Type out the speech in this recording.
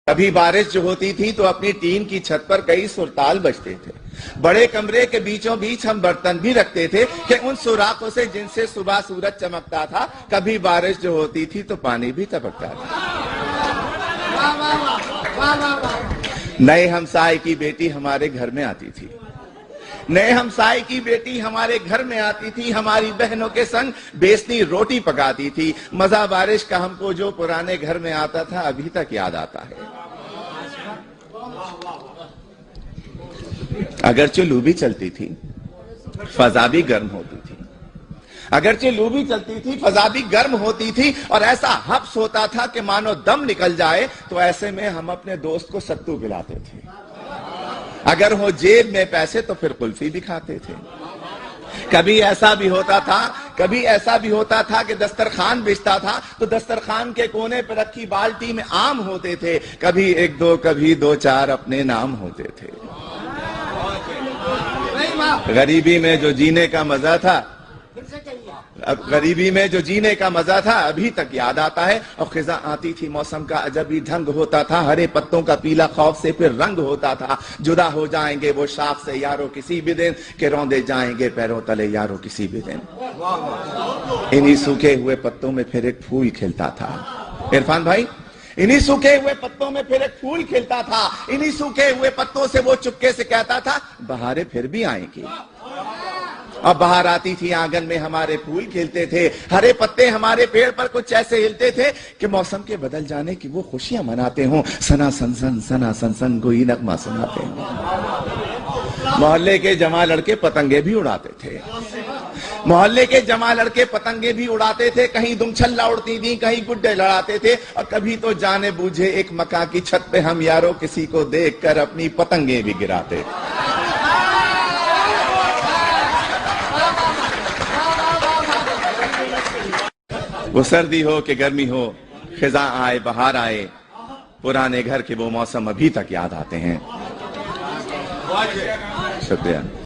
کبھی بارش جو ہوتی تھی تو اپنی ٹین کی چھت پر کئی سرتال بجتے تھے. بڑے کمرے کے بیچوں بیچ ہم برتن بھی رکھتے تھے کہ ان سوراخوں سے جن سے صبح سورج چمکتا تھا کبھی بارش جو ہوتی تھی تو پانی بھی ٹپکتا تھا. نئے ہمسائے کی بیٹی ہمارے گھر میں آتی تھی. نئے ہمسائے کی بیٹی ہمارے گھر میں آتی تھی. ہماری بہنوں کے سنگ بیسنی روٹی پکاتی تھی. مزہ بارش کا ہم کو جو پرانے گھر میں آتا تھا ابھی تک یاد آتا ہے. اگرچہ لو بھی چلتی تھی فضا بھی گرم ہوتی تھی. اگرچہ لو بھی چلتی تھی فضا بھی گرم ہوتی تھی اور ایسا حبس ہوتا تھا کہ مانو دم نکل جائے. تو ایسے میں ہم اپنے دوست کو ستو پلاتے تھے. اگر ہو جیب میں پیسے تو پھر قلفی بھی کھاتے تھے. کبھی ایسا بھی ہوتا تھا کہ دسترخوان بچتا تھا تو دسترخوان کے کونے پر رکھی بالٹی میں آم ہوتے تھے. کبھی ایک دو کبھی دو چار اپنے نام ہوتے تھے. غریبی میں جو جینے کا مزہ تھا ابھی تک یاد آتا ہے. اور خزاں آتی تھی موسم کا عجب ہی ڈھنگ ہوتا تھا. ہرے پتوں کا پیلا خوف سے پھر رنگ ہوتا تھا. جدا ہو جائیں گے وہ شاخ سے یارو کسی بھی دن کہ روندے جائیں گے پیروں تلے یارو کسی بھی دن. انہی سوکھے ہوئے پتوں میں پھر ایک پھول کھلتا تھا. عرفان بھائی انہی سوکھے ہوئے پتوں میں پھر ایک پھول کھلتا تھا. انہی سوکھے ہوئے پتوں سے وہ چپکے سے کہتا تھا بہاریں پھر بھی آئیں گی. اور باہر آتی تھی آنگن میں ہمارے پھول کھلتے تھے. ہرے پتے ہمارے پیڑ پر کچھ ایسے ہلتے تھے کہ موسم کے بدل جانے کی وہ خوشیاں مناتے ہوں. سنا سن سن کوئی نغمہ سناتے ہوں. محلے کے جمع لڑکے پتنگے بھی اڑاتے تھے. کہیں دم چھلا اڑتی تھی کہیں گڈے لڑاتے تھے. اور کبھی تو جانے بوجھے ایک مکان کی چھت پہ ہم یارو کسی کو دیکھ کر اپنی پتنگیں بھی گراتے. وہ سردی ہو کہ گرمی ہو خزاں آئے بہار آئے پرانے گھر کے وہ موسم ابھی تک یاد آتے ہیں. شکریہ.